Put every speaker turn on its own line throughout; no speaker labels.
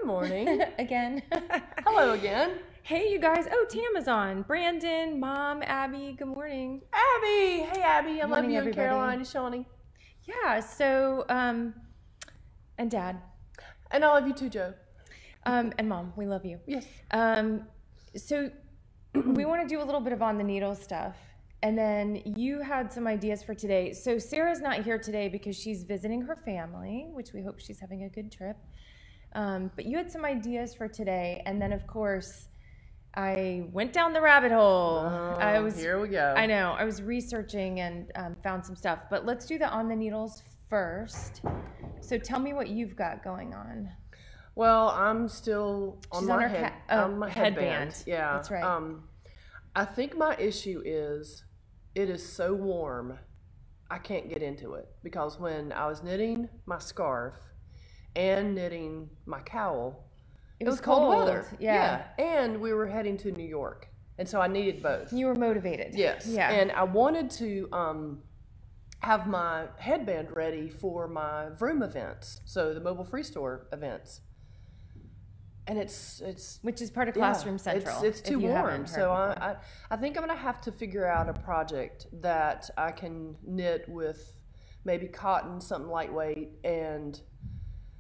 morning.
Again.
Hello again.
Hey, you guys. Oh, Tam is on. Brandon, Mom, Abby, good morning.
Abby. Hey, Abby. I love
Morning,
you,
everybody.
and Caroline and Shawnee.
Yeah, so, and Dad.
And I love you too, Joe.
And Mom, we love you.
Yes.
So we want to do a little bit of on the needle stuff. And then you had some ideas for today. So Sarah's not here today because she's visiting her family, which we hope she's having a good trip. But you had some ideas for today. And then, of course, I went down the rabbit hole.
Here we go.
I know. I was researching and found some stuff. But let's do the on the needles first. So tell me what you've got going on.
Well, I'm still on my
headband.
Yeah.
That's right.
I think my issue is it is so warm, I can't get into it. Because when I was knitting my scarf and knitting my cowl, it was cold weather.
Yeah.
And we were heading to New York. And so I needed both.
You were motivated.
Yes.
Yeah.
And I wanted to have my headband ready for my Vroom events, so the mobile free store events. And it's
which is part of Classroom Central.
It's too warm, so I think I'm gonna have to figure out a project that I can knit with maybe cotton, something lightweight, and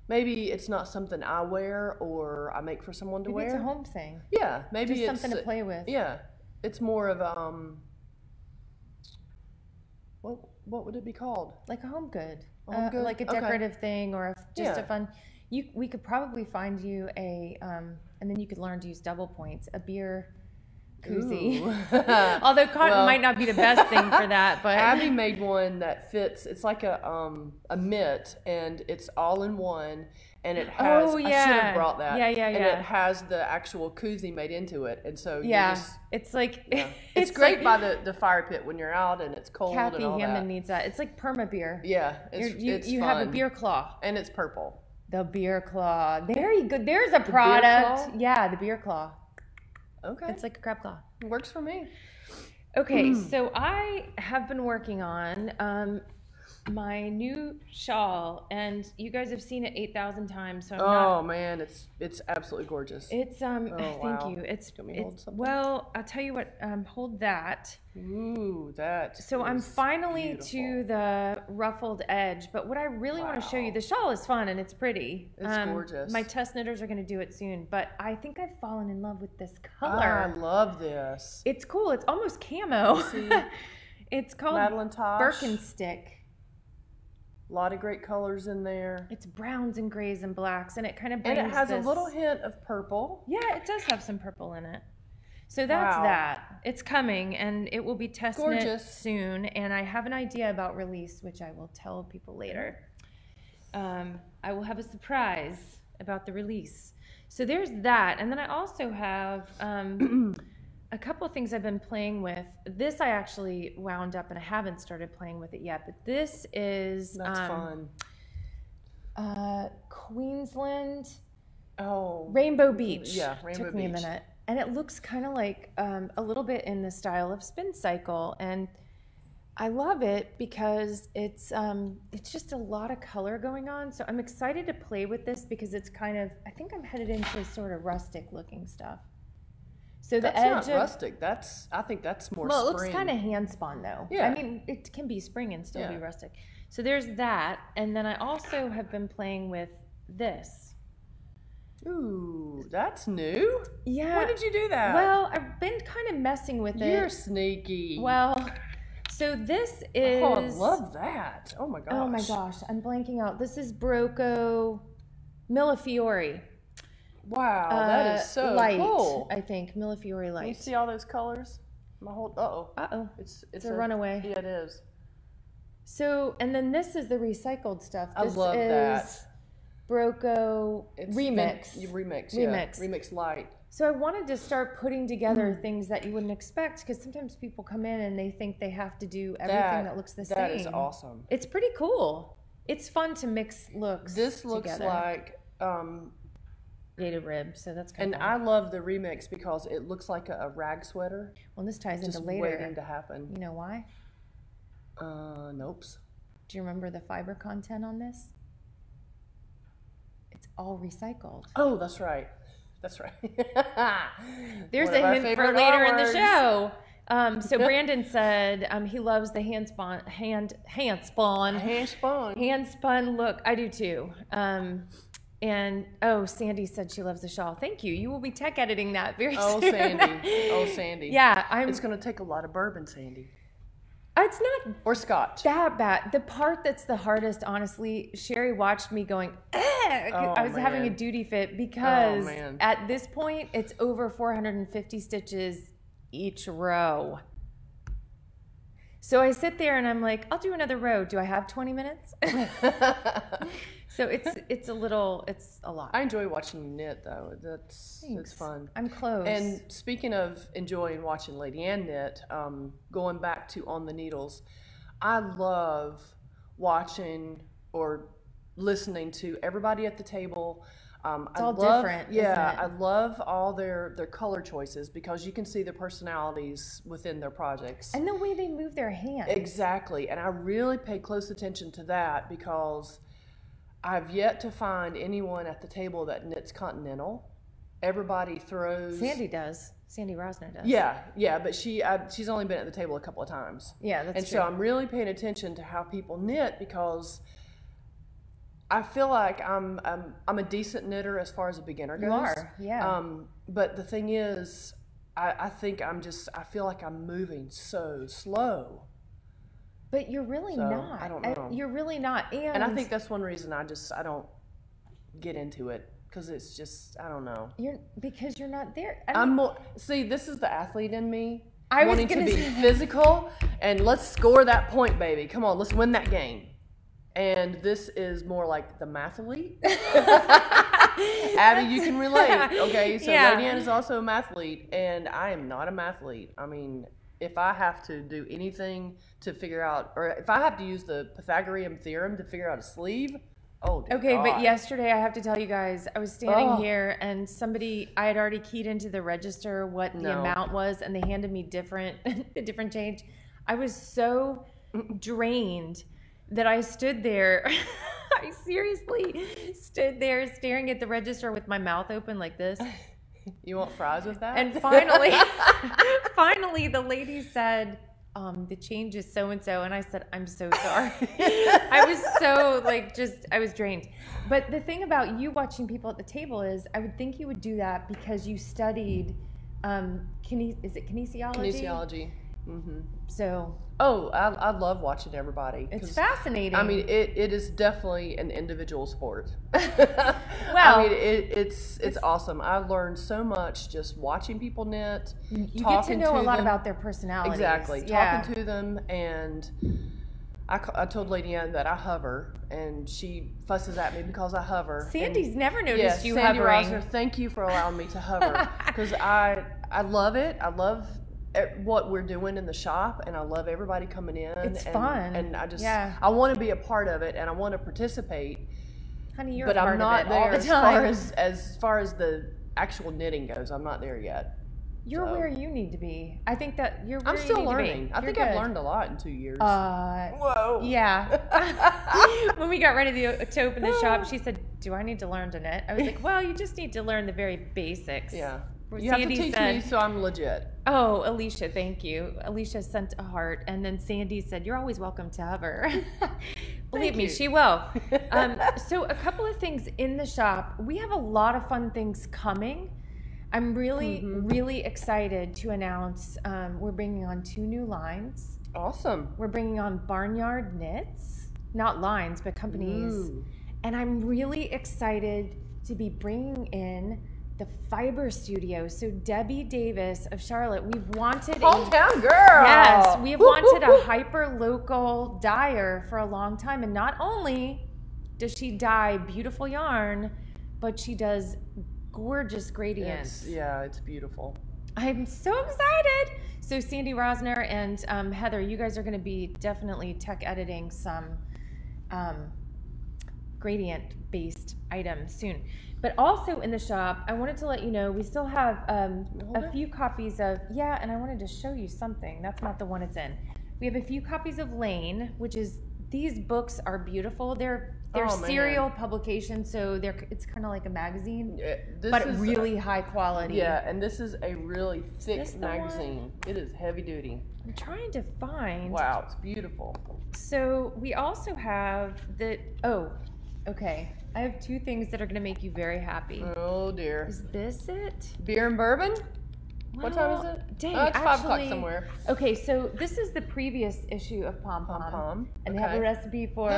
maybe it's not something I wear or I make for someone to wear.
It's a home thing.
Yeah, maybe
just
it's
something to play with.
Yeah, it's more of what would it be called?
Like a home good,
like
a decorative thing, or just a fun. We could probably find you a, and then you could learn to use double points, a beer koozie. Although cotton might not be the best thing for that, but
Abby made one that fits. It's like a mitt, and it's all in one, and it has. I should have brought that.
Yeah.
And it has the actual koozie made into it, and so
it's like
it's great like, by the fire pit when you're out and it's cold.
Kathy
and all
Hammond
that.
needs that. It's like perma beer.
Yeah, it's
you
fun.
have a beer claw,
and it's purple.
The beer claw. There you go. There's a product. Yeah, the beer claw.
Okay.
It's like a crab claw.
It works for me.
Okay, so I have been working on my new shawl, and you guys have seen it 8,000 times. So
man, it's absolutely gorgeous.
It's thank you. It's well, I'll tell you what. Hold that.
Ooh, that.
So I'm finally to the ruffled edge, but what I really want to show you, the shawl is fun and it's pretty.
It's gorgeous.
My test knitters are going to do it soon, but I think I've fallen in love with this color.
I love this.
It's cool. It's almost camo. It's called
Madeline Tosh.
Birkenstick.
A lot of great colors in there.
It's browns and grays and blacks, and it kind of brings
and it has a little hint of purple.
Yeah, it does have some purple in it. So that's that. It's coming, and it will be test knit soon. And I have an idea about release, which I will tell people later. I will have a surprise about the release. So there's that, and then I also have a couple of things I've been playing with. This I actually wound up, and I haven't started playing with it yet. But this is
fun.
Queensland.
Oh,
Rainbow Beach.
Yeah, Rainbow Beach.
Took me a minute. And it looks kind of like a little bit in the style of Spin Cycle, and I love it because it's just a lot of color going on. So I'm excited to play with this because it's kind of, I think I'm headed into sort of rustic looking stuff. So
that's
the edge
not rustic. I think that's more
well,
spring.
it looks kind of hand spun though.
Yeah.
I mean, it can be spring and still be rustic. So there's that, and then I also have been playing with this.
Ooh, that's new.
Yeah.
When did you do that?
Well, I've been kind of messing with it.
You're sneaky.
Well, so this is.
Oh, I love that. Oh my gosh.
Oh my gosh, I'm blanking out. This is Broco Millefiori.
Wow, that is so
light,
cool.
I think Millefiori light.
You see all those colors? My whole It's
a runaway.
Yeah, it is.
So, and then this is the recycled stuff.
I love that.
Broco Remix.
Remix light.
So I wanted to start putting together things that you wouldn't expect, because sometimes people come in and they think they have to do everything that looks the same.
That is awesome.
It's pretty cool. It's fun to mix looks.
This looks
together.
like
Gated rib, so that's kind of
fun. I love the remix because it looks like a rag sweater.
Well, this ties into
just
later.
waiting to happen.
You know why?
Nope.
Do you remember the fiber content on this? It's all recycled.
Oh, that's right. That's right.
There's a hint for later in the show. So Brandon said he loves the hand spun look. I do too. And Sandy said she loves the shawl. Thank you. You will be tech editing that very soon.
Sandy.
Yeah,
it's going to take a lot of bourbon, Sandy.
It's not
or scotch
that bad. The part that's the hardest, honestly, Sherry watched me going. I was having a duty fit because at this point it's over 450 stitches each row. So I sit there and I'm like, I'll do another row. Do I have 20 minutes? So it's a lot.
I enjoy watching you knit though. It's fun.
I'm close.
And speaking of enjoying watching Ladianne knit, going back to On the Needles, I love watching or listening to everybody at the table.
It's all different.
Yeah, I love all their color choices because you can see their personalities within their projects.
And the way they move their hands.
Exactly. And I really pay close attention to that because I've yet to find anyone at the table that knits continental. Everybody throws.
Sandy does. Sandy Rosner does.
Yeah, but she's only been at the table a couple of times.
Yeah, that's true.
And so I'm really paying attention to how people knit because I feel like I'm a decent knitter as far as a beginner goes.
You are, yeah.
But the thing is, I think I feel like I'm moving so slow.
But you're really not.
I don't know.
You're really not.
And I think that's one reason I don't get into it because it's just, I don't know.
Because you're not there.
See, this is the athlete in me.
Wanting
to be physical and let's score that point, baby. Come on, let's win that game. And this is more like the mathlete. Abby, you can relate. Okay, so Ladianne is also a mathlete, and I am not a mathlete. I mean, if I have to do anything to figure out, or if I have to use the Pythagorean theorem to figure out a sleeve,
okay, God. But yesterday I have to tell you guys, I was standing here and I had already keyed into the register what the amount was, and they handed me the different change. I was so drained that I stood there. I seriously stood there staring at the register with my mouth open like this.
You want fries with that?
And finally, the lady said, the change is so-and-so. And I said, I'm so sorry. I was so I was drained. But the thing about you watching people at the table is I would think you would do that because you studied, is it kinesiology?
Kinesiology. Mm-hmm.
So.
I love watching everybody.
It's fascinating.
I mean, it is definitely an individual sport.
Well,
I mean, it's awesome. I've learned so much just watching people knit.
You get to know a lot about their personalities.
Exactly. Talking to them, and I told Ladianne that I hover, and she fusses at me because I hover.
Sandy's never noticed you
Sandy
hovering.
Rosner, thank you for allowing me to hover because I love it. I love what we're doing in the shop, and I love everybody coming in.
It's fun,
and I want to be a part of it, and I want to participate.
Honey, you're
but
a part
I'm not
of it all
there
the time.
as far as the actual knitting goes. I'm not there yet.
You're where you need to be. I think that you're where
I'm still
you need
learning.
To be.
I think I've learned a lot in 2 years.
Whoa. Yeah. When we got ready to open the shop, she said, "Do I need to learn to knit?" I was like, "Well, you just need to learn the very basics."
Yeah. You have to teach me so I'm legit.
Oh, Alicia, thank you. Alicia sent a heart, and then Sandy said, "You're always welcome to hover." Believe me, she will. So a couple of things in the shop. We have a lot of fun things coming. I'm really, really excited to announce we're bringing on 2 new lines.
Awesome.
We're bringing on Barnyard Knits, not lines, but companies. Ooh. And I'm really excited to be bringing in the Fiber Studio. So Debbie Davis of Charlotte, we've wanted
hometown girl.
Yes, we have wanted a hyper local dyer for a long time, and not only does she dye beautiful yarn, but she does gorgeous gradients.
It's beautiful.
I'm so excited. So Sandy Rosner and Heather, you guys are going to be definitely tech editing some gradient-based items soon. But also in the shop, I wanted to let you know we still have a few copies of, and I wanted to show you something. That's not the one it's in. We have a few copies of Lane, which is These books are beautiful. They're serial publications, so it's kind of like a magazine, but really high quality.
Yeah, and this is a really thick magazine. It is heavy duty.
I'm trying to find.
Wow, it's beautiful.
So we also have okay. I have two things that are going to make you very happy.
Oh dear.
Is this it?
Beer and bourbon?
Well,
what time is it?
Dang,
it's 5 o'clock somewhere.
Okay, so this is the previous issue of Pom Pom. And they have a recipe for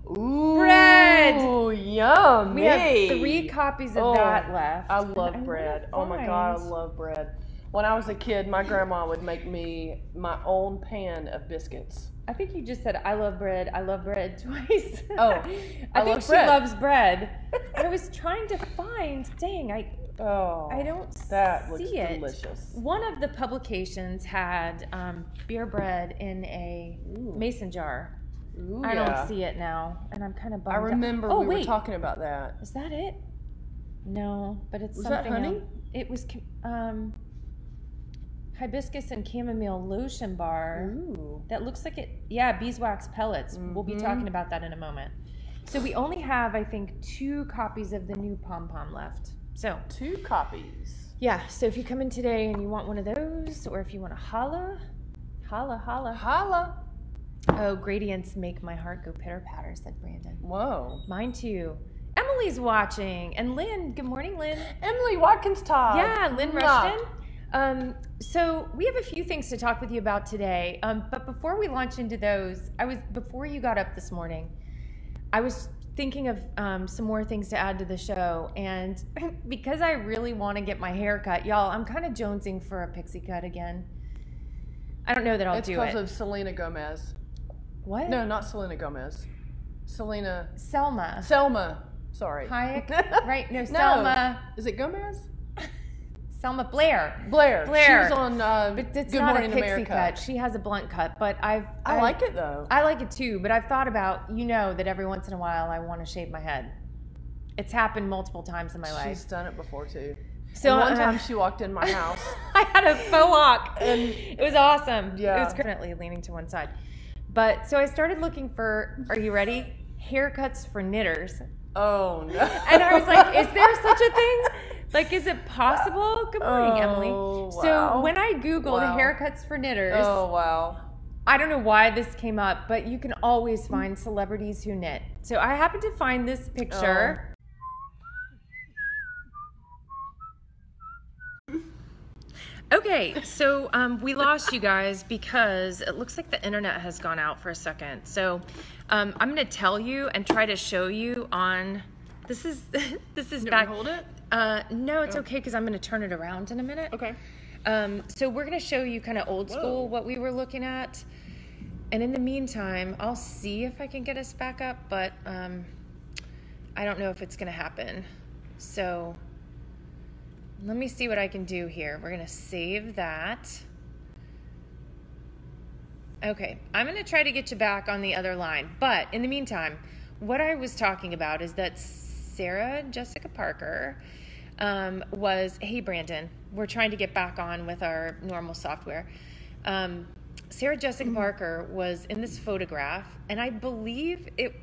bread.
Ooh, yummy.
We have 3 copies of that left.
I love bread. Oh my God, I love bread. When I was a kid, my grandma would make me my own pan of biscuits.
I think you just said, I love bread twice.
Oh,
I think she loves bread. I was trying to find, I don't see it.
That looks delicious.
One of the publications had beer bread in a mason jar.
Ooh,
I don't see it now, and I'm kind of bummed.
I remember we were talking about that.
Is that it? No, but it's
was
something
that honey?
else. It was hibiscus and chamomile lotion bar.
Ooh.
That looks like it. Yeah, beeswax pellets. We'll be talking about that in a moment. So we only have, I think, 2 copies of the new Pom Pom left. So
2 copies.
Yeah. So if you come in today and you want one of those, or if you want to holla. Oh, gradients make my heart go pitter patter, said Brandon.
Whoa.
Mine too. Emily's watching, and Lynn. Good morning, Lynn.
Emily Watkins Todd.
Yeah, Lynn Rushton. So we have a few things to talk with you about today. But before we launch into those, before you got up this morning, I was thinking of some more things to add to the show, and because I really want to get my hair cut, y'all, I'm kind of jonesing for a pixie cut again. I don't know that I'll do it.
It's because of Selena Gomez.
What?
No, not Selena Gomez. Selma. Sorry.
Hayek? Right? No, Selma.
Is it Gomez?
Selma Blair.
Blair. She was on
but it's
Good
not
Morning
a pixie
America.
cut. She has a blunt cut, but I
like it though.
I like it too, but I've thought about, that every once in a while I want to shave my head. It's happened multiple times in my life.
She's done it before too.
So
one time she walked in my house.
I had a faux hawk, and it was awesome.
Yeah.
It was currently leaning to one side. But so I started looking for, are you ready? Haircuts for knitters.
Oh no.
And I was like, is there such a thing? Like, is it possible? Good morning, Emily.
Wow.
So when I Googled haircuts for knitters, I don't know why this came up, but you can always find celebrities who knit. So I happened to find this picture. Okay, so we lost you guys because it looks like the internet has gone out for a second. So I'm going to tell you and try to show you on. This is back.
Hold it?
No, it's okay because I'm going to turn it around in a minute.
Okay.
So we're going to show you kind of old school what we were looking at, and in the meantime, I'll see if I can get us back up, but I don't know if it's going to happen. So. Let me see what I can do here. We're going to save that. Okay, I'm going to try to get you back on the other line. But in the meantime, what I was talking about is that Sarah Jessica Parker hey Brandon, we're trying to get back on with our normal software. Sarah Jessica Parker was in this photograph, and I believe it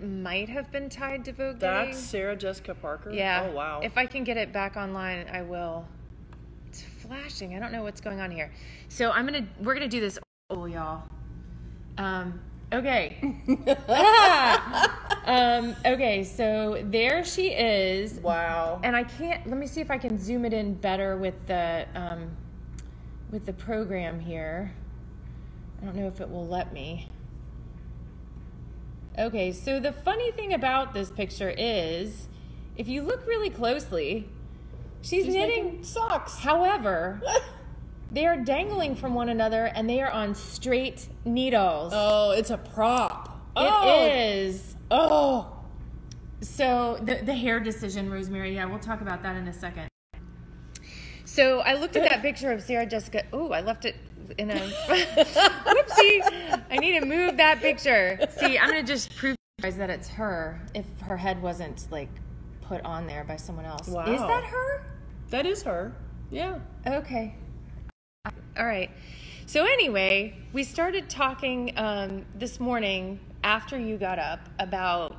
might have been tied to Vogue.
That's Sarah Jessica Parker?
Yeah.
Oh, wow.
If I can get it back online, I will. It's flashing. I don't know what's going on here. So we're gonna do this. Oh, y'all. Okay. Okay, so there she is.
Wow.
And let me see if I can zoom it in better with the program here. I don't know if it will let me. Okay, so the funny thing about this picture is, if you look really closely, she's knitting
socks.
However, they are dangling from one another, and they are on straight needles.
Oh, it's a prop.
It is.
Oh.
So the hair decision, Rosemary, yeah, we'll talk about that in a second. So I looked at that picture of Sarah Jessica. Oh, I left it in a whoopsie. I need to move that picture. See, I'm going to just prove to you guys that it's her if her head wasn't like put on there by someone else.
Wow.
Is that her?
That is her. Yeah.
Okay. All right. So anyway, we started talking this morning after you got up about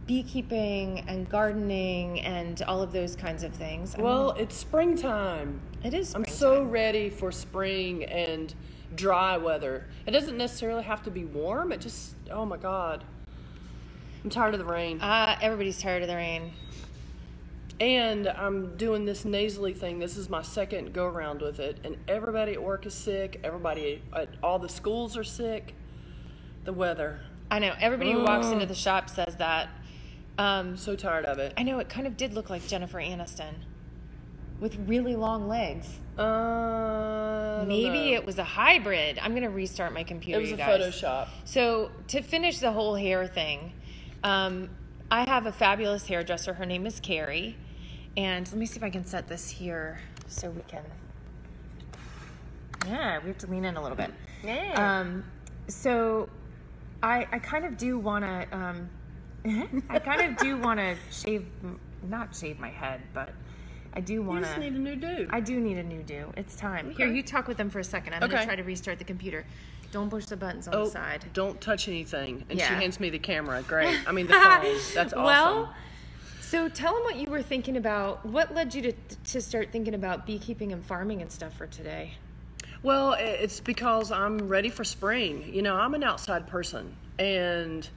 beekeeping and gardening and all of those kinds of things.
Well, it's springtime.
It is springtime.
I'm so ready for spring and dry weather. It doesn't necessarily have to be warm. It just, oh my God. I'm tired of the rain.
Everybody's tired of the rain.
And I'm doing this nasally thing. This is my second go around with it. And everybody at work is sick. Everybody at all the schools are sick. The weather.
I know. Everybody who walks into the shop says that.
So tired of it.
I know. It kind of did look like Jennifer Aniston with really long legs. Maybe it was a hybrid. I'm going to restart my computer,
It was
you
a
guys.
Photoshop.
So to finish the whole hair thing, I have a fabulous hairdresser. Her name is Carrie. And let me see if I can set this here so we can... Yeah, we have to lean in a little bit.
Yeah.
So I kind of do want to... not shave my head, but I do want to...
You just need a new do.
I do need a new do. It's time.
Okay.
Here, you talk with them for a second. I'm going to try to restart the computer. Don't push the buttons on the side.
Don't touch anything. And
Yeah.
she hands me the camera. Great. I mean, the phone. That's awesome.
Well, so tell them what you were thinking about. What led you to start thinking about beekeeping and farming and stuff for today?
Well, it's because I'm ready for spring. You know, I'm an outside person. And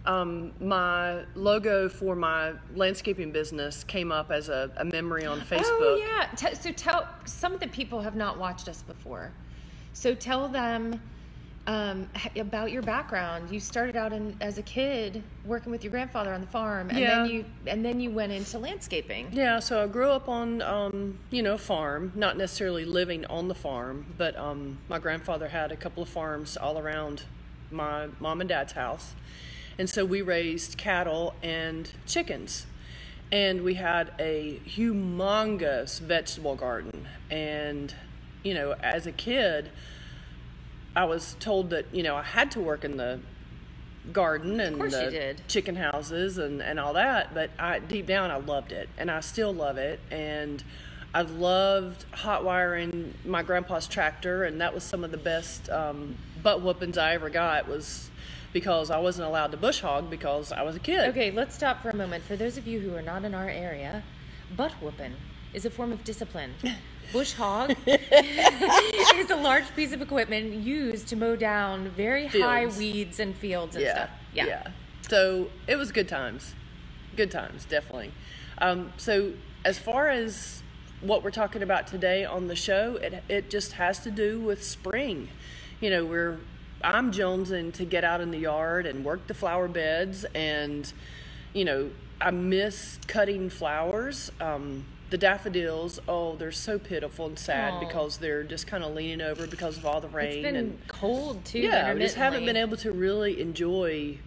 my logo for my landscaping business came up as a memory on Facebook.
Oh, yeah. So tell, some of the people have not watched us before. So tell them about your background. You started out as a kid working with your grandfather on the farm, and then you went into landscaping.
Yeah, so I grew up on a farm, not necessarily living on the farm, but my grandfather had a couple of farms all around my mom and dad's house. And so we raised cattle and chickens. And we had a humongous vegetable garden. And, you know, as a kid, I was told that, you know, I had to work in the garden and the chicken houses and all that, but deep down I loved it, and I still love it. And I loved hot wiring my grandpa's tractor, and that was some of the best butt whoopings I ever got, was because I wasn't allowed to bush hog because I was a kid.
Okay, let's stop for a moment. For those of you who are not in our area, butt whooping is a form of discipline. Bush hog is a large piece of equipment used to mow down very high weeds and fields and stuff.
Yeah. So it was good times. Good times, definitely. So as far as what we're talking about today on the show, it just has to do with spring. You know, I'm jonesing to get out in the yard and work the flower beds, and, you know, I miss cutting flowers. The daffodils, they're so pitiful and sad because they're just kind of leaning over because of all the rain.
It's been cold too.
Yeah, we just haven't been able to really enjoy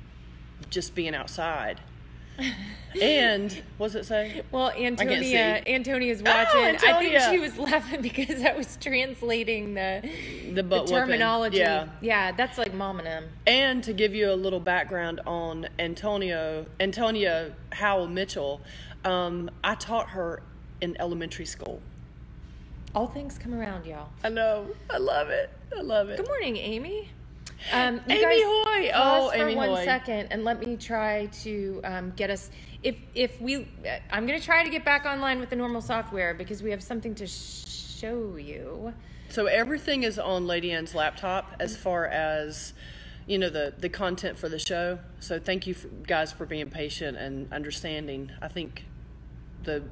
just being outside. And what's it say?
Well, Antonia's watching.
Antonia.
I think she was laughing because I was translating the terminology. Yeah, that's like mom and them.
And to give you a little background on Antonia Howell Mitchell, I taught her in elementary school.
All things come around, y'all.
I know. I love it.
Good morning, Amy.
Amy Hoy.
Pause
Amy
for 1
Hoy.
second and let me try to get us. I'm going to try to get back online with the normal software because we have something to show you.
So everything is on Ladianne's laptop as far as, you know, the content for the show. So thank you guys for being patient and understanding. I think the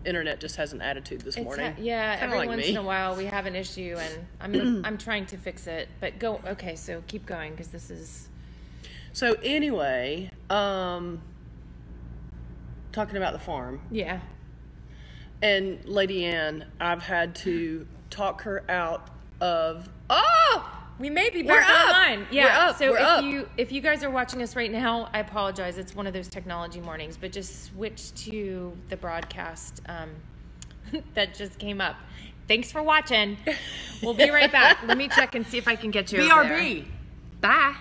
internet just has an attitude this morning.
Every once in a while we have an issue, and I'm trying to fix it. But okay, so keep going because this is.
So anyway, talking about the farm.
Yeah.
And Ladianne, I've had to talk her out of.
We may be back online. Yeah.
We're up.
If you guys are watching us right now, I apologize. It's one of those technology mornings, but just switch to the broadcast that just came up. Thanks for watching. We'll be right back. Let me check and see if I can get you over there.
BRB.
Bye.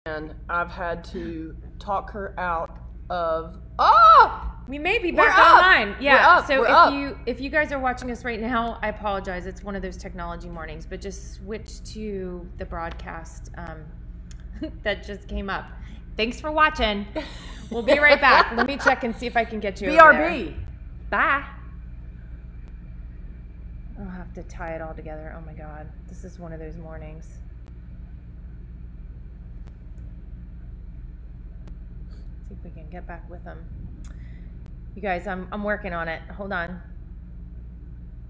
And I've had to talk her out of.
We may be back online. Yeah. So if you guys are watching us right now, I apologize. It's one of those technology mornings, but just switch to the broadcast that just came up. Thanks for watching. We'll be right back. Let me check and see if I can get you over there. Bye. I'll have to tie it all together. Oh my God. This is one of those mornings. See if we can get back with them. You guys, I'm working on it. Hold on.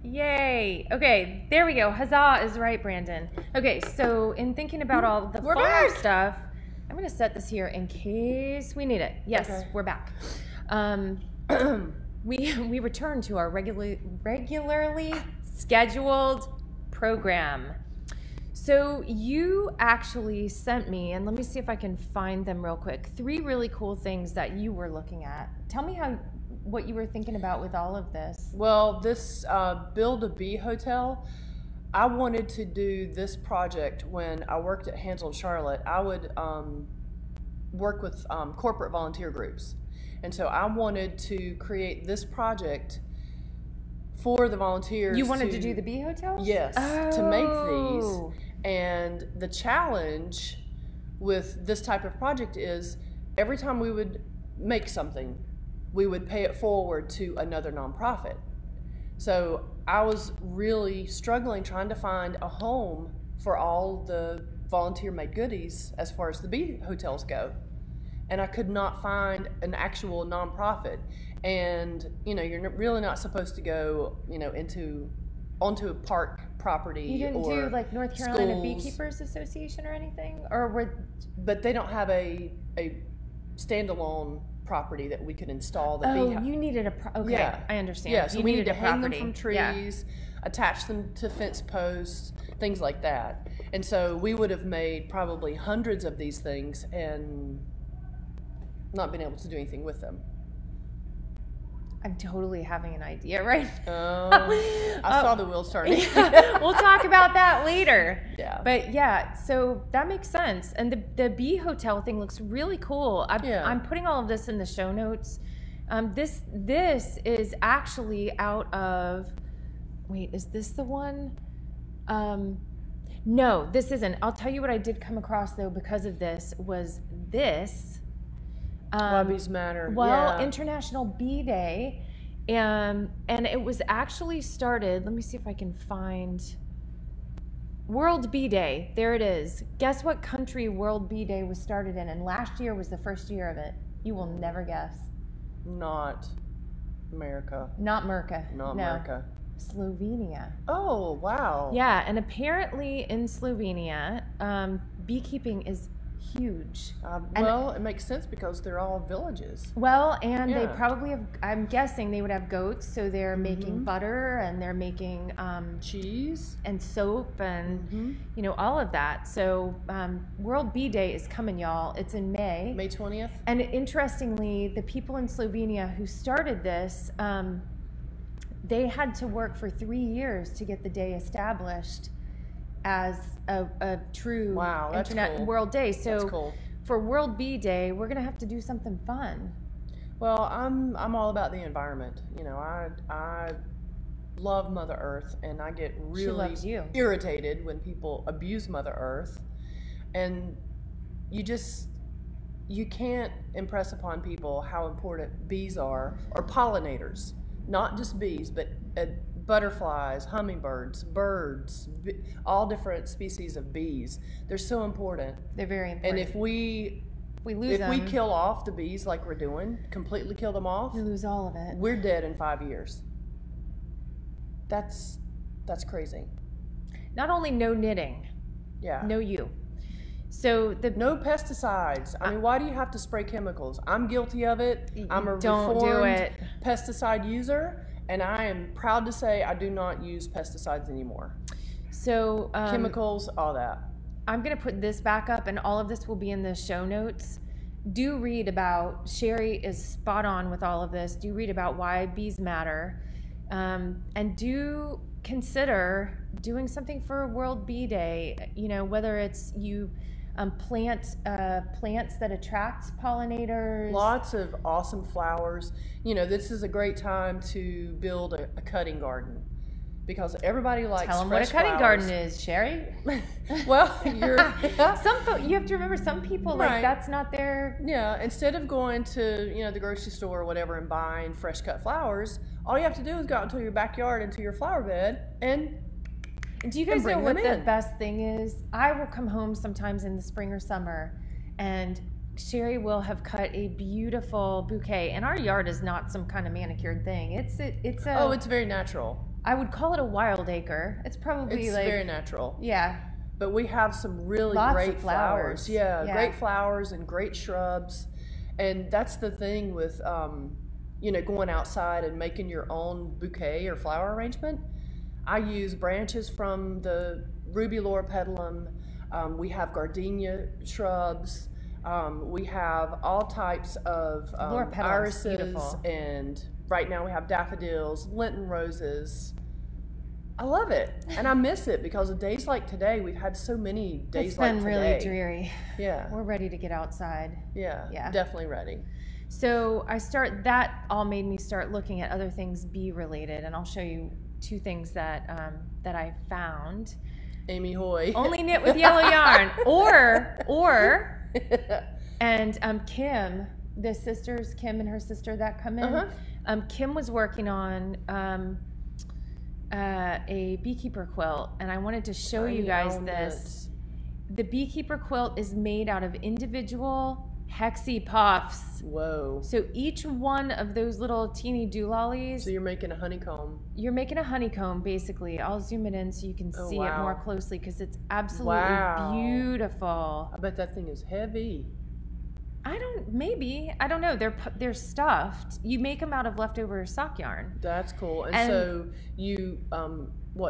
Yay. Okay, there we go. Huzzah is right, Brandon. Okay, so in thinking about all the farm stuff, I'm going to set this here in case we need it. Yes, okay. We're back. We return to our regularly scheduled program. So you actually sent me, and let me see if I can find them real quick, 3 really cool things that you were looking at. Tell me what you were thinking about with all of this.
Well, this Build a Bee Hotel, I wanted to do this project when I worked at Hansel & Charlotte. I would work with corporate volunteer groups. And so I wanted to create this project for the volunteers.
You wanted to do the bee hotel?
Yes, to make these. And the challenge with this type of project is every time we would make something, we would pay it forward to another nonprofit. So I was really struggling trying to find a home for all the volunteer-made goodies as far as the bee hotels go. And I could not find an actual nonprofit. And you're really not supposed to go, onto a park property.
You didn't do like North Carolina Beekeepers Association or anything,
But they don't have a standalone property that we could install the bee.
You needed okay, yeah. I understand.
Yeah, so we needed to hang them from trees, attach them to fence posts, things like that. And so we would have made probably hundreds of these things and not been able to do anything with them.
I'm totally having an idea right now.
I saw the wheels turning.
We'll talk about that later.
Yeah.
But yeah, so that makes sense. And the bee hotel thing looks really cool. I'm putting all of this in the show notes. This is actually out of, wait, is this the one? No, this isn't. I'll tell you what I did come across though because of this was this.
Bees Matter.
Well, International Bee Day, and it was actually started. Let me see if I can find World Bee Day. There it is. Guess what country World Bee Day was started in? And last year was the first year of it. You will never guess.
Not America.
Not America.
Not America.
Slovenia.
Oh, wow.
Yeah, and apparently in Slovenia, beekeeping is huge.
Well, it makes sense because they're all villages.
Well, and they probably have, I'm guessing they would have goats, so they're making butter and they're making
cheese
and soap and all of that. So World Bee Day is coming, y'all. It's in May.
May 20th.
And interestingly, the people in Slovenia who started this, they had to work for 3 years to get the day established as a true internet cool. World Day. So for World Bee Day, we're gonna have to do something fun.
Well, I'm all about the environment. I love Mother Earth, and I get really irritated when people abuse Mother Earth. And you can't impress upon people how important bees are, or pollinators, not just bees, but butterflies, hummingbirds, birds, all different species of bees. They're so important.
They're very important.
And if we kill off the bees like we're doing, completely kill them off,
we lose all of it.
We're dead in 5 years. That's crazy.
Not only no knitting.
Yeah.
No you. So no
pesticides. I mean, why do you have to spray chemicals? I'm guilty of it. I'm a reformed pesticide user. And I am proud to say I do not use pesticides anymore.
So
chemicals, all that.
I'm going to put this back up, and all of this will be in the show notes. Do read about, Sherry is spot on with all of this. Do read about why bees matter. And do consider doing something for World Bee Day. Whether it's you plants that attract pollinators.
Lots of awesome flowers. You know, this is a great time to build a cutting garden because everybody likes
Tell them
fresh
what a cutting
flowers.
garden is, Sherry.
Well, you
have to remember some people like that's not their.
Yeah, instead of going to the grocery store or whatever and buying fresh cut flowers, all you have to do is go out into your backyard, into your flower bed, and
do you guys know what the best thing is? I will come home sometimes in the spring or summer, and Sherry will have cut a beautiful bouquet, and our yard is not some kind of manicured thing. It's
very natural.
I would call it a wild acre. It's probably
very natural.
Yeah.
But we have some really great flowers. Yeah, great flowers and great shrubs. And that's the thing with going outside and making your own bouquet or flower arrangement. I use branches from the ruby loropetalum. We have gardenia shrubs. We have all types of irises, beautiful. And right now we have daffodils, Lenten roses. I love it, and I miss it because of days like today. We've had so many days like today.
It's been really dreary.
Yeah,
we're ready to get outside.
Yeah, definitely ready.
So that all made me start looking at other things bee related, and I'll show you 2 things that I found.
Amy Hoy.
Only knit with yellow yarn, or and Kim, the sisters, Kim and her sister that come in. Kim was working on a Beekeeper quilt, and I wanted to show you guys this. The Beekeeper quilt is made out of individual hexie puffs.
Whoa.
So each one of those little teeny doolollies.
So you're making a honeycomb.
You're making a honeycomb, basically. I'll zoom it in so you can see it more closely because it's absolutely beautiful.
I bet that thing is heavy.
I don't know. They're stuffed. You make them out of leftover sock yarn.
That's cool. And so you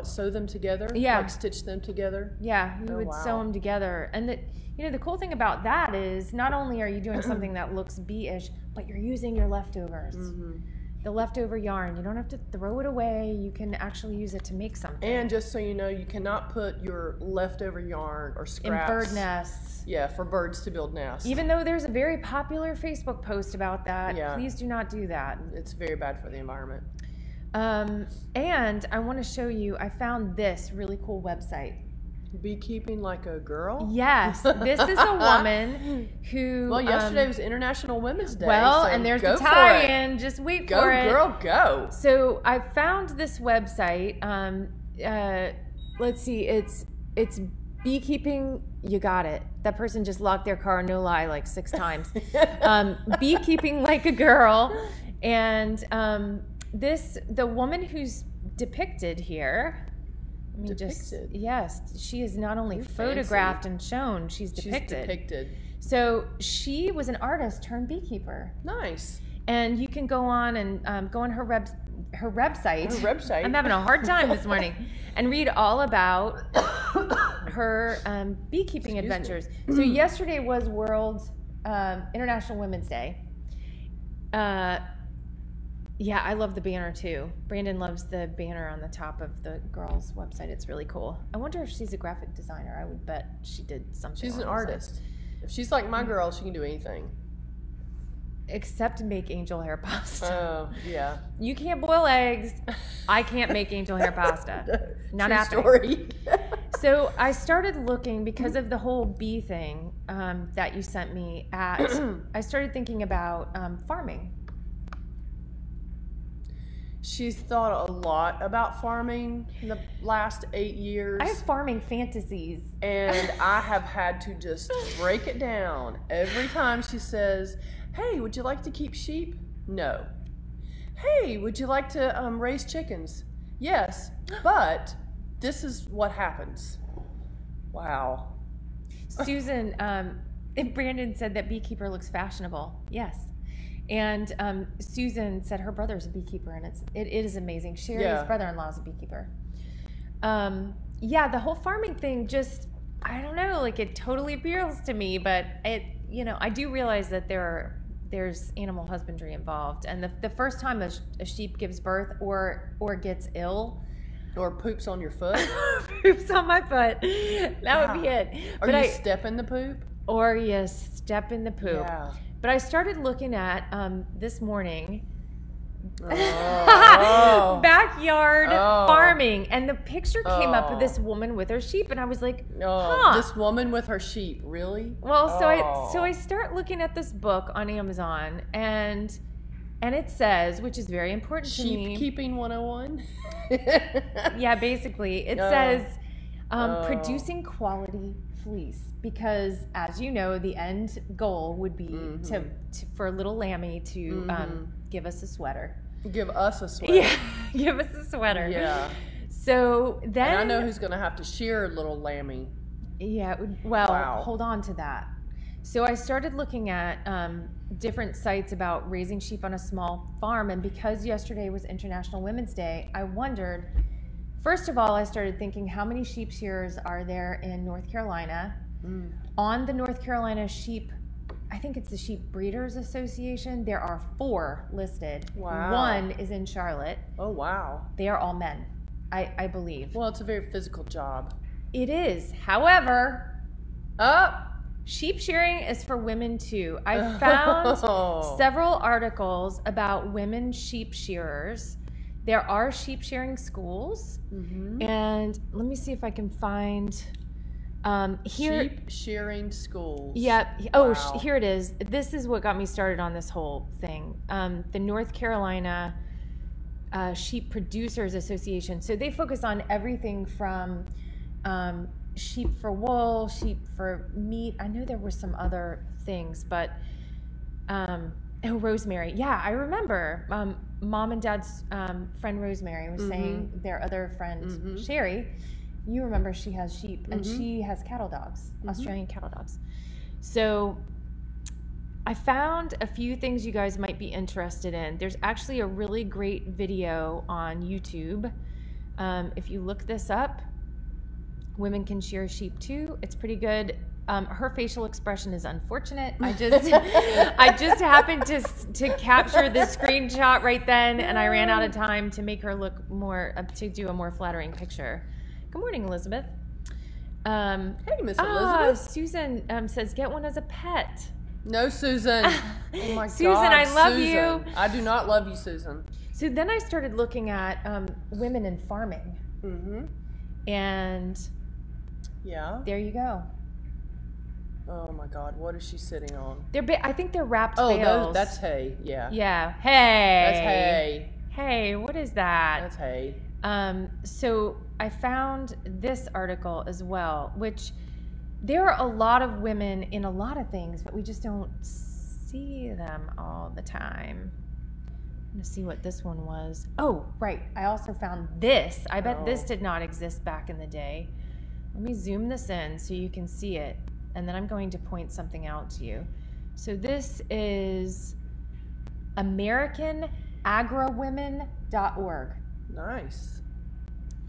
sew them together?
Yeah.
Like stitch them together?
Yeah, you would sew them together. And the cool thing about that is not only are you doing something that looks bee-ish, but you're using your leftovers. Mm-hmm. The leftover yarn. You don't have to throw it away. You can actually use it to make something.
And just so you know, you cannot put your leftover yarn or scraps
in bird nests.
Yeah, for birds to build nests.
Even though there's a very popular Facebook post about that, please do not do that.
It's very bad for the environment.
And I want to show you, I found this really cool website.
Beekeeping like a girl?
Yes. This is a woman who...
Well, yesterday was International Women's Day.
Well, and there's the tie-in. Just wait for it.
Go, girl, go.
So I found this website. Let's see. It's Beekeeping... You got it. That person just locked their car, no lie, like 6 times. Beekeeping like a girl. And the woman who's depicted here... Yes, she is not only photographed and shown, she's depicted. So she was an artist turned beekeeper.
Nice.
And you can go on and go on her website.
Her website.
I'm having a hard time this morning. And read all about her beekeeping adventures. So yesterday was International Women's Day. Yeah, I love the banner too. Brandon loves the banner on the top of the girls' website. It's really cool. I wonder if she's a graphic designer. I would bet she did something.
She's an artist. If she's like my girl, she can do anything.
Except make angel hair pasta.
Oh, yeah.
You can't boil eggs. I can't make angel hair pasta. Not happening.
Story.
So I started looking because of the whole bee thing that you sent me I started thinking about farming.
She's thought a lot about farming in the last 8 years.
I have farming fantasies.
And I have had to just break it down. Every time she says, hey, would you like to keep sheep? No. Hey, would you like to raise chickens? Yes, but this is what happens. Wow.
Susan, Brandon said that Beekeeper looks fashionable. Yes. And Susan said her brother's a beekeeper, and it is amazing. Sherry's brother-in-law is a beekeeper. Yeah, the whole farming thing just, I don't know, like it totally appeals to me, but I do realize that there's animal husbandry involved, and the first time a sheep gives birth or gets ill,
or poops on your foot,
poops on my foot. That would be it.
Or
but
you step in the poop?
Or you step in the poop.
Yeah.
But I started looking at this morning backyard farming, and the picture came up of this woman with her sheep, and I was like,
this woman with her sheep, really?
Well, so I start looking at this book on Amazon, and it says, which is very important to me,
Sheep Keeping 101.
Yeah, basically it says producing quality fleece, because as you know, the end goal would be to for little Lammy to give us a sweater.
Give us a sweater.
Yeah, give us a sweater.
Yeah.
So then,
and I know who's going to have to shear little Lammy.
Yeah. Well, hold on to that. So I started looking at different sites about raising sheep on a small farm, and because yesterday was International Women's Day, I wondered. First of all, I started thinking, how many sheep shearers are there in North Carolina? On the North Carolina sheep, I think it's the Sheep Breeders Association, there are 4 listed.
Wow.
1 is in Charlotte.
Oh, wow.
They are all men, I believe.
Well, it's a very physical job.
It is. However, sheep shearing is for women too. I found several articles about women sheep shearers. There are sheep shearing schools, and let me see if I can find here.
Sheep shearing schools.
Yeah. Oh, here it is. This is what got me started on this whole thing. The North Carolina Sheep Producers Association. So they focus on everything from sheep for wool, sheep for meat. I know there were some other things, but Rosemary. Yeah, I remember. Mom and Dad's friend Rosemary was saying their other friend Sherry. You remember she has sheep, and she has cattle dogs, Australian cattle dogs. So I found a few things you guys might be interested in. There's actually a really great video on YouTube. If you look this up, Women Can Shear Sheep Too. It's pretty good. Her facial expression is unfortunate. I just happened to capture the screenshot right then, and I ran out of time to make her look more, to do a more flattering picture. Good morning, Elizabeth.
Hey, Miss Elizabeth.
Susan says, get one as a pet.
No, Susan. Oh my
Susan,
God,
I love
Susan.
you.
I do not love you, Susan.
So then I started looking at women in farming. And there you go.
Oh my God, what is she sitting on?
I think they're wrapped bales.
That's hay. Yeah.
Yeah. Hay.
That's hay.
Hey, what is that?
That's hay.
So I found this article as well, which there are a lot of women in a lot of things, but we just don't see them all the time. I'm gonna see what this one was. Oh, right. I also found this. I bet this did not exist back in the day. Let me zoom this in so you can see it, and then I'm going to point something out to you. So this is American Agri-Women.org.
Nice.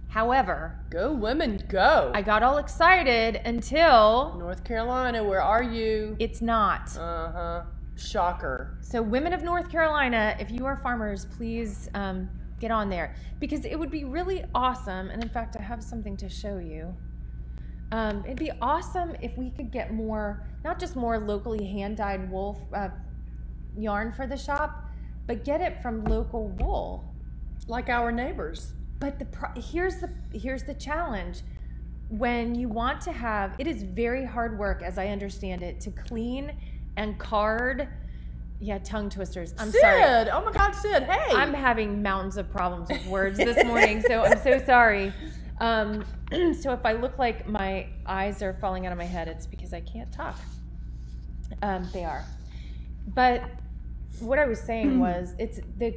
However,
go women, go.
I got all excited until
North Carolina, where are you?
It's not.
Shocker.
So women of North Carolina, if you are farmers, please get on there, because it would be really awesome. And in fact, I have something to show you. It'd be awesome if we could get more, not just more locally hand-dyed wool yarn for the shop, but get it from local wool.
Like our neighbors.
But here's the challenge. When you want to have, it is very hard work, as I understand it, to clean and card. Yeah, tongue twisters. I'm sorry.
Sid, oh my God, Sid, hey.
I'm having mountains of problems with words this morning, so I'm so sorry. So if I look like my eyes are falling out of my head, it's because I can't talk. They are. But what I was saying was, it's the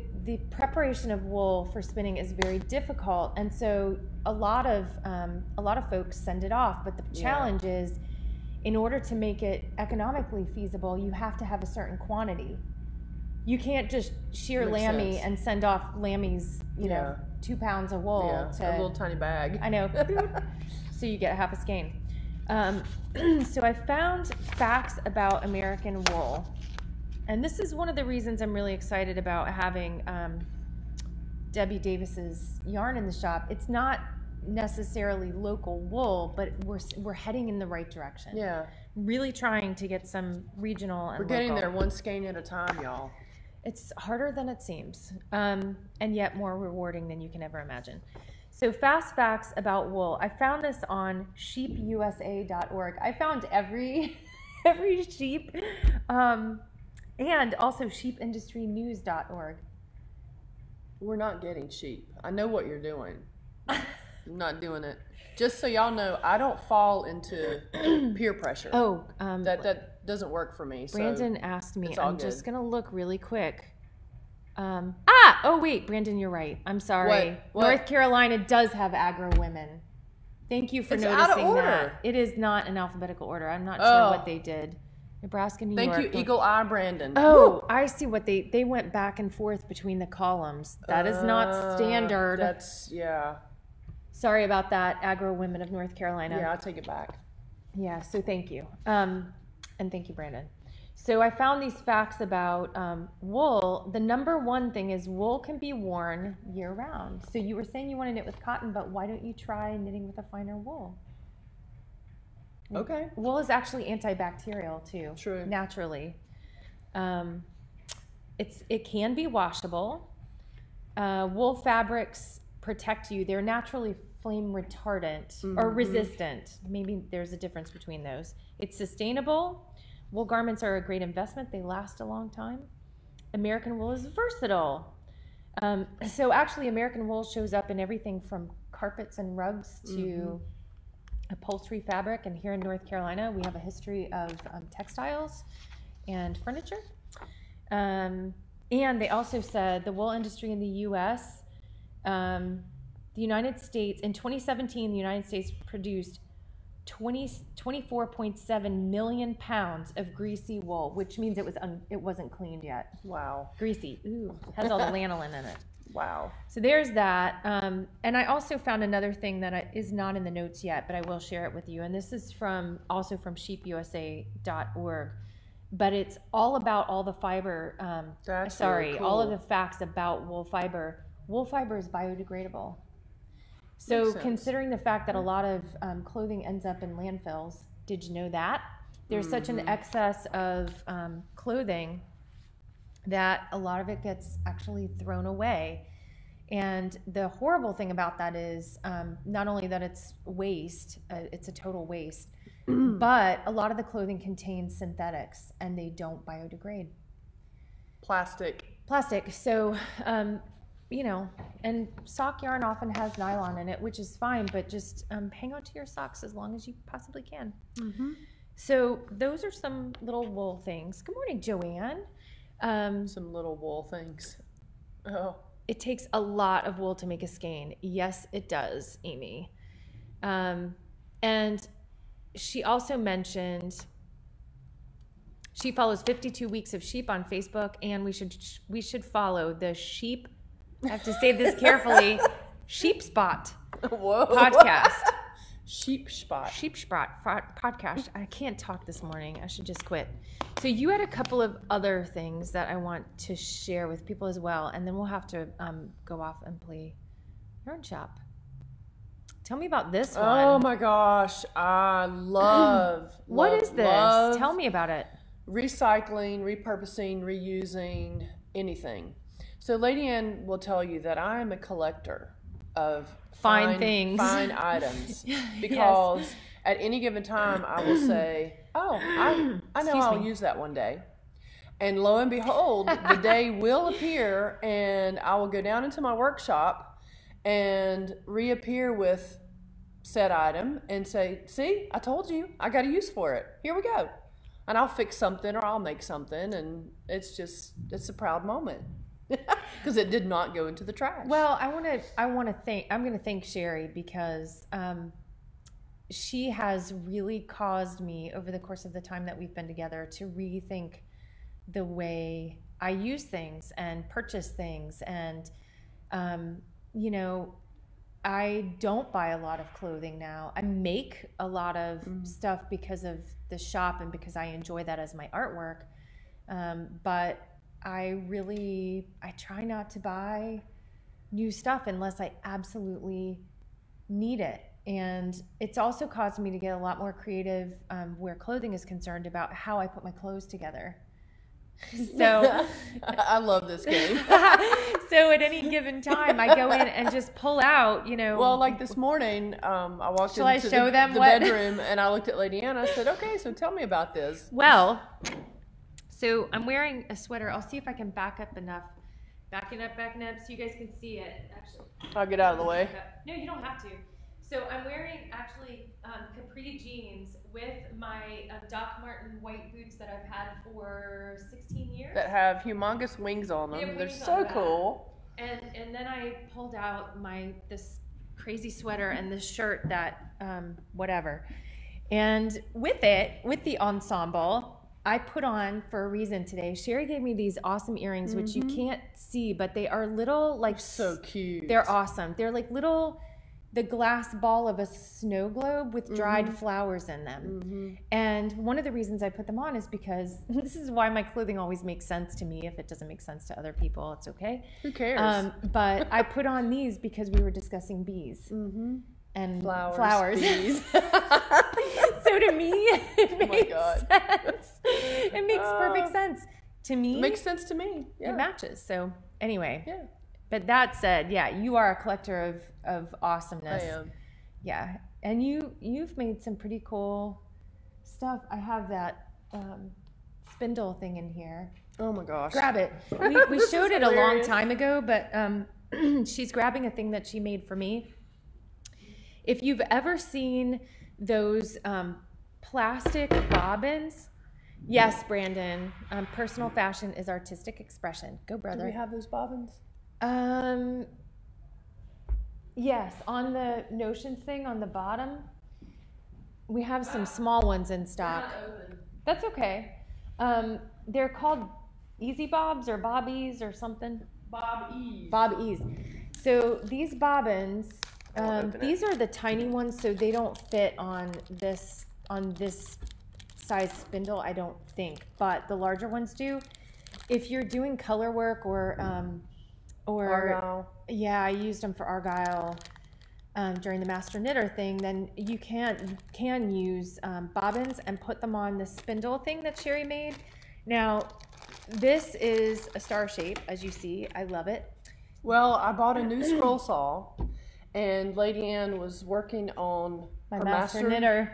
preparation of wool for spinning is very difficult, and so a lot of folks send it off. But the challenge is, in order to make it economically feasible, you have to have a certain quantity. You can't just shear Lammy and send off Lammy's, you know, 2 pounds of wool to
a little tiny bag.
I know. So you get half a skein. So I found facts about American wool. And this is one of the reasons I'm really excited about having Debbie Davis's yarn in the shop. It's not necessarily local wool, but we're heading in the right direction.
Yeah.
Really trying to get some regional and
We're getting there one skein at a time, y'all.
It's harder than it seems, and yet more rewarding than you can ever imagine. So fast facts about wool. I found this on sheepusa.org. I found every sheep, and also sheepindustrynews.org.
We're not getting sheep. I know what you're doing. I'm not doing it. Just so y'all know, I don't fall into peer pressure.
Oh,
that doesn't work for me.
Brandon asked me. I'm just gonna look really quick. Oh wait, Brandon, you're right. I'm sorry.
What?
North Carolina does have Agri-Women. Thank you for noticing
out of order.
that. It is not in alphabetical order. I'm not sure what they did. Nebraska, New York.
Thank you, Eagle Eye Brandon.
Oh, woo. I see what they went back and forth between the columns. That is not standard.
Yeah.
Sorry about that, Agri-Women of North Carolina.
Yeah, I'll take it back.
Yeah, so thank you. And thank you, Brandon. So I found these facts about wool. The number one thing is wool can be worn year round. So you were saying you want to knit with cotton, but why don't you try knitting with a finer wool?
Okay.
Wool is actually antibacterial too.
True.
Naturally. It can be washable. Wool fabrics protect you. They're naturally flame retardant or resistant. Maybe there's a difference between those. It's sustainable. Wool garments are a great investment. They last a long time. American wool is versatile. So actually American wool shows up in everything from carpets and rugs to upholstery fabric. And here in North Carolina, we have a history of textiles and furniture. And they also said the wool industry in the U.S., the United States, in 2017, the United States produced 24.7 million pounds of greasy wool, which means it wasn't cleaned yet.
Wow.
Greasy. Ooh, has all the lanolin in it.
Wow.
So there's that. And I also found another thing that is not in the notes yet, but I will share it with you. And this is also from sheepusa.org. But it's all about all the fiber.
Really cool.
All of the facts about wool fiber. Wool fiber is biodegradable. So considering the fact that a lot of clothing ends up in landfills, did you know that? There's such an excess of clothing that a lot of it gets actually thrown away. And the horrible thing about that is not only that it's waste, it's a total waste, but a lot of the clothing contains synthetics and they don't biodegrade.
Plastic.
So, and sock yarn often has nylon in it, which is fine, but just hang on to your socks as long as you possibly can. So those are some little wool things. Good morning, Joanne.
Some little wool things. Oh.
It takes a lot of wool to make a skein. Yes, it does, Amy. And she also mentioned she follows 52 Weeks of Sheep on Facebook, and we should follow the sheep. I have to say this carefully. Sheep Spot podcast.
Sheep Spot
podcast. I can't talk this morning. I should just quit. So you had a couple of other things that I want to share with people as well, and then we'll have to go off and play yarn shop. Tell me about this one.
Oh my gosh, I love.
What is this? Tell me about it.
Recycling, repurposing, reusing, anything. So Ladianne will tell you that I am a collector of
fine things,
fine items, because at any given time I will say, oh, I know I'll use that one day. And lo and behold, the day will appear and I will go down into my workshop and reappear with said item and say, see, I told you, I got a use for it. Here we go. And I'll fix something or I'll make something, and it's a proud moment. Because it did not go into the trash.
Well, I'm going to thank Sherry, because she has really caused me over the course of the time that we've been together to rethink the way I use things and purchase things. And, I don't buy a lot of clothing now. I make a lot of stuff because of the shop and because I enjoy that as my artwork. But I try not to buy new stuff unless I absolutely need it. And it's also caused me to get a lot more creative where clothing is concerned about how I put my clothes together. So
I love this game.
So at any given time, I go in and just pull out, you know.
Well, like this morning, I walked into the bedroom and I looked at Ladianne. I said, okay, so tell me about this.
Well, so I'm wearing a sweater. I'll see if I can back up enough. Backing up so you guys can see it. Actually,
I'll get out of the way.
No, you don't have to. So I'm wearing actually capri jeans with my Doc Marten white boots that I've had for 16 years.
That have humongous wings on them. They're so cool.
And then I pulled out this crazy sweater and this shirt that whatever. And with the ensemble, I put on for a reason today. Sherry gave me these awesome earrings, which you can't see, but they are little, like,
so cute.
They're awesome. They're like the glass ball of a snow globe with dried flowers in them. And one of the reasons I put them on is because this is why my clothing always makes sense to me. If it doesn't make sense to other people, it's okay.
Who cares?
But I put on these because we were discussing bees. And flowers.
Bees.
So to me, it makes sense. It makes perfect sense to me.
It makes sense to me. Yeah.
It matches. So anyway.
Yeah.
But that said, yeah, you are a collector of awesomeness.
I am.
Yeah. And you've made some pretty cool stuff. I have that spindle thing in here.
Oh my gosh.
Grab it. We showed it a long time ago, but she's grabbing a thing that she made for me. If you've ever seen those plastic bobbins, yes, Brandon, personal fashion is artistic expression. Go, brother.
Do we have those bobbins?
Yes, on the Notions thing on the bottom, we have some small ones in stock.
They're not open.
That's okay. They're called Easy Bobs or Bobbies or something. Bob-Ease. So these bobbins, these are the tiny ones, so they don't fit on this size spindle, I don't think, but the larger ones do. If you're doing color work or
Argyle.
Yeah, I used them for Argyle during the Master Knitter thing, then you can use bobbins and put them on the spindle thing that Sherry made. Now, this is a star shape, as you see. I love it.
Well, I bought a new scroll saw, and Ladianne was working on
My
her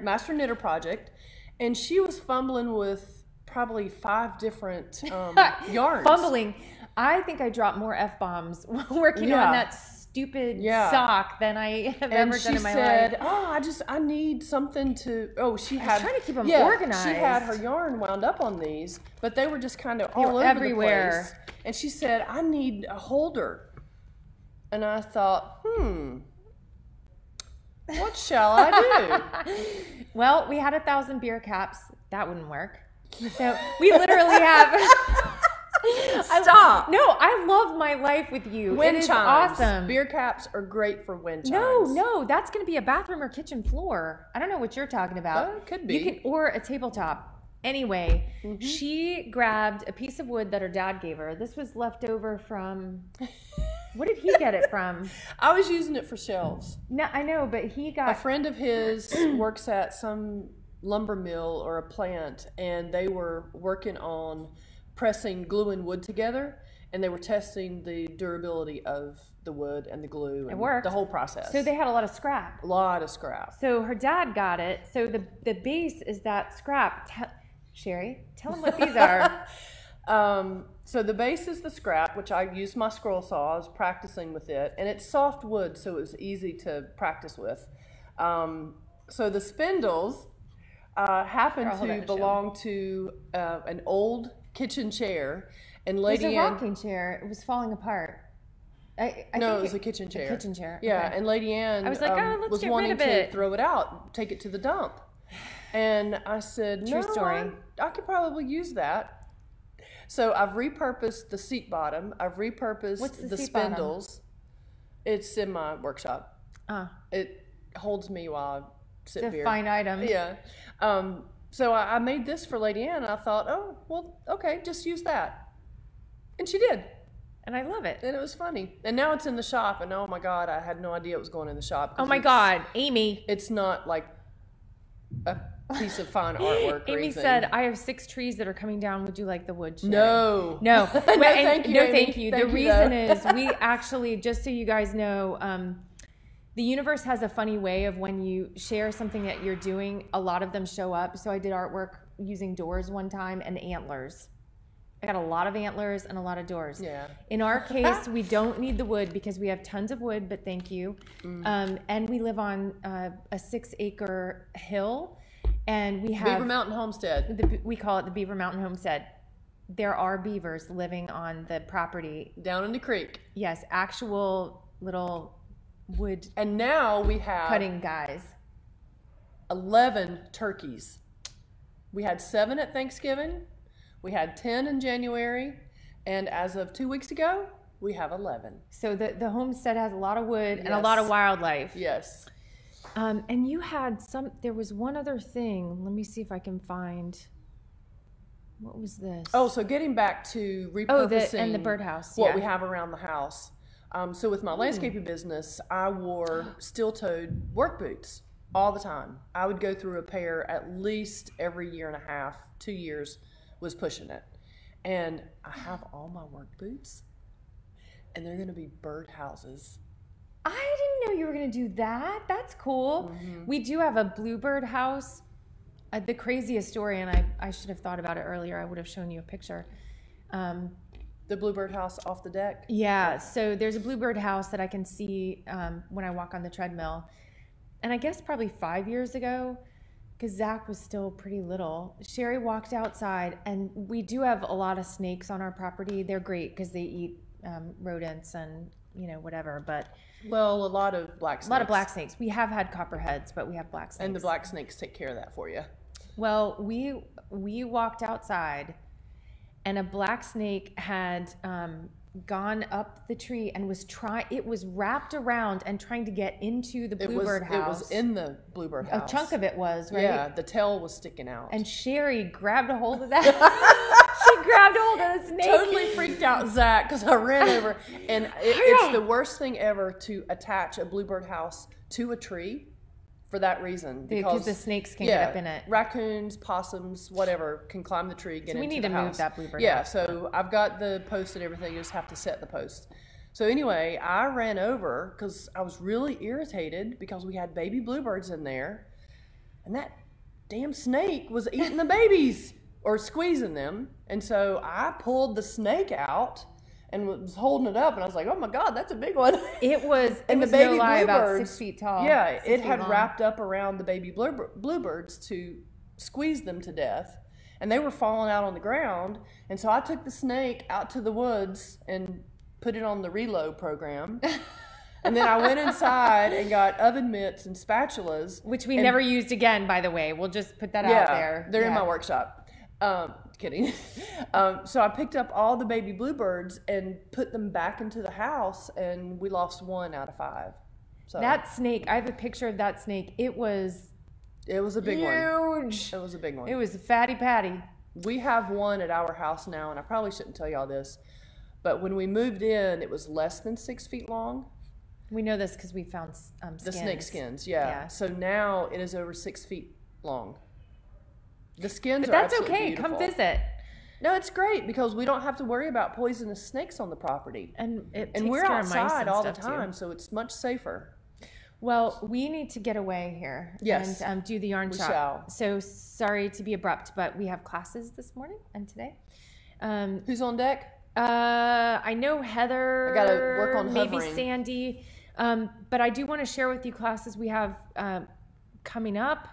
Master
Knitter project, and she was fumbling with probably 5 different yarns.
Fumbling. I think I dropped more F-bombs working on that stupid sock than I have ever done in my life.
And she said, "Oh, I need something to." Oh, she had.
I was trying to keep them organized.
She had her yarn wound up on these, but they were just kind of all over
everywhere.
the place. And she said, "I need a holder." And I thought, what shall I do?
Well, we had 1,000 beer caps. That wouldn't work. So we literally have.
Stop.
No, I love my life with you.
Wind
it is
chimes.
Awesome.
Beer caps are great for wind chimes.
No, that's going to be a bathroom or kitchen floor. I don't know what you're talking about.
It could be.
Or a tabletop. Anyway, she grabbed a piece of wood that her dad gave her. This was left over from. What did he get it from?
I was using it for shelves.
No, I know, but he got.
A friend of his works at some lumber mill or a plant, and they were working on pressing glue and wood together, and they were testing the durability of the wood and the glue and the whole process.
So they had a lot of scrap.
A lot of scrap.
So her dad got it. So the base is that scrap. Sherry, tell them what these are.
So the base is the scrap, which I used my scroll saw. I was practicing with it, and it's soft wood, so it was easy to practice with. So the spindles happen to belong to an old kitchen chair, and Ladianne.
It was a rocking chair. It was falling apart.
No, it was a kitchen chair.
A kitchen chair.
Yeah,
okay.
and Ladianne
I was like, let's
was
get
wanting
rid of it.
to throw it out, take it to the dump, and I said,
True story.
I could probably use that. So I've repurposed the seat bottom. I've repurposed the spindles.
Bottom?
It's in my workshop. It holds me while I sit here.
It's a fine item.
Yeah. So I made this for Ladianne, and I thought, oh, well, okay, just use that. And she did.
And I love it.
And it was funny. And now it's in the shop. And oh my God, I had no idea it was going in the shop.
Oh my God, Amy.
It's not like a piece of fine artwork.
Amy said, I have 6 trees that are coming down. Would you like the wood?
No.
No.
Thank you.
No,
Amy.
thank you.
Thank
the
you,
reason
though.
is we actually, just so you guys know, the universe has a funny way of when you share something that you're doing, a lot of them show up. So I did artwork using doors one time and antlers. I got a lot of antlers and a lot of doors.
Yeah.
In our case, we don't need the wood because we have tons of wood, but thank you. And we live on a 6-acre hill, and we have
Beaver Mountain Homestead.
We call it the Beaver Mountain Homestead. There are beavers living on the property.
Down in the creek.
Yes, actual little wood.
And now we have
cutting guys.
11 turkeys. We had 7 at Thanksgiving. We had 10 in January, and as of 2 weeks ago, we have 11.
So the homestead has a lot of wood and a lot of wildlife.
Yes.
And you had there was one other thing. Let me see if I can find, what was this?
Oh, so getting back to repurposing
and the birdhouse.
What we have around the house. So with my landscaping business, I wore steel-toed work boots all the time. I would go through a pair at least every year and a half, 2 years, was pushing it. And I have all my work boots, and they're going to be birdhouses.
I didn't know you were going to do that. That's cool. We do have a bluebird house. The craziest story, and I should have thought about it earlier. I would have shown you a picture.
The bluebird house off the deck?
Yeah, so there's a bluebird house that I can see when I walk on the treadmill. And I guess probably 5 years ago, because Zach was still pretty little, Sherry walked outside, and we do have a lot of snakes on our property. They're great because they eat rodents and whatever. But
well, a lot of black snakes.
A lot of black snakes. We have had copperheads, but we have black snakes.
And the black snakes take care of that for you.
Well, we walked outside, and a black snake had gone up the tree and it was wrapped around and trying to get into the bluebird house.
It was in the bluebird house.
A chunk of it was, right?
Yeah, the tail was sticking out.
And Sherry grabbed a hold of that. She grabbed a hold of the snake.
Totally freaked out Zach because I ran over. And it's the worst thing ever to attach a bluebird house to a tree for that reason.
Because the snakes can get up in it.
Raccoons, possums, whatever, can climb the tree, get into the house.
We need to move that bluebird house.
Yeah, so I've got the post and everything. You just have to set the post. So anyway, I ran over because I was really irritated because we had baby bluebirds in there. And that damn snake was eating the babies or squeezing them. And so I pulled the snake out and was holding it up, and I was like, "Oh my God, that's a big one!"
It was
the baby
no lie,
bluebirds,
about 6 feet tall.
Yeah, it had
long.
wrapped up around the baby bluebirds to squeeze them to death, and they were falling out on the ground. And so I took the snake out to the woods and put it on the reload program. And then I went inside and got oven mitts and spatulas,
which we never used again, by the way. We'll just put that out there.
They're in my workshop. Kidding. So I picked up all the baby bluebirds and put them back into the house, and we lost 1 out of 5. So
that snake, I have a picture of that snake. It was
a big one.
Huge.
It was a big one.
It was a fatty patty.
We have one at our house now, and I probably shouldn't tell y'all this, but when we moved in, it was less than 6 feet long.
We know this because we found skins.
The snake skins, yeah. So now it is over 6 feet long. The skins are absolutely beautiful.
Come visit.
No, it's great because we don't have to worry about poisonous snakes on the property.
And
we're outside all the time, so it's much safer.
Well, we need to get away here.
Yes.
And do the yarn shop.
Shall.
So sorry to be abrupt, but we have classes this morning and today.
Who's on deck?
I know Heather.
I got to work on
maybe
hovering.
Sandy. But I do want to share with you classes we have coming up.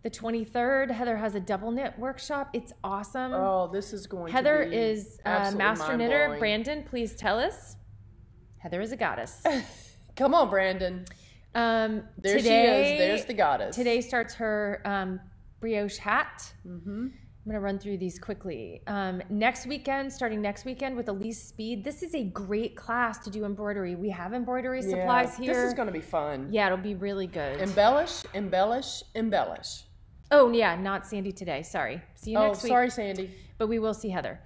The 23rd, Heather has a double knit workshop. It's awesome.
Oh, this is going
Heather
to be
is a master knitter. Brandon, please tell us. Heather is a goddess.
Come on, Brandon. There she is. There's the goddess.
Today starts her brioche hat.
Mm-hmm.
I'm going to run through these quickly. Starting next weekend with Elise Speed. This is a great class to do embroidery. We have embroidery supplies here.
This is going to be fun.
Yeah, it'll be really good.
Embellish, embellish, embellish.
Oh, yeah, not Sandy today. Sorry. See you next week.
Oh, sorry, Sandy.
But we will see Heather.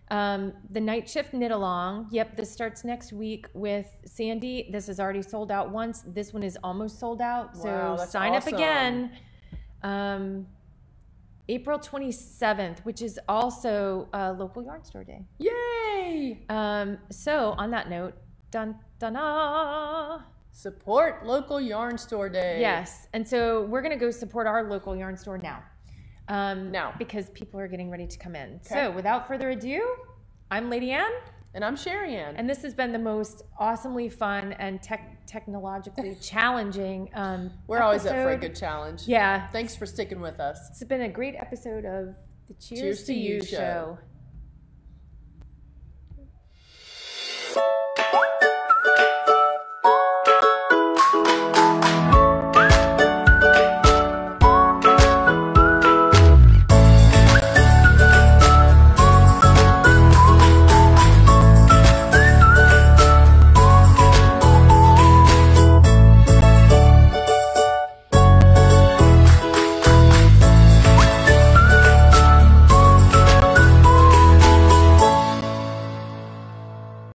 The night shift knit along. Yep, this starts next week with Sandy. This is already sold out once. This one is almost sold out. So sign up again. April 27th, which is also local yarn store day.
Yay!
So on that note, dun dun dun.
Support local yarn store day.
Yes, and so we're gonna go support our local yarn store now. Because people are getting ready to come in. Okay. So without further ado, I'm Ladianne.
And I'm Shearers.
And this has been the most awesomely fun and technologically challenging
We're always up for a good challenge.
Yeah.
Thanks for sticking with us.
It's been a great episode of the Cheers to You show.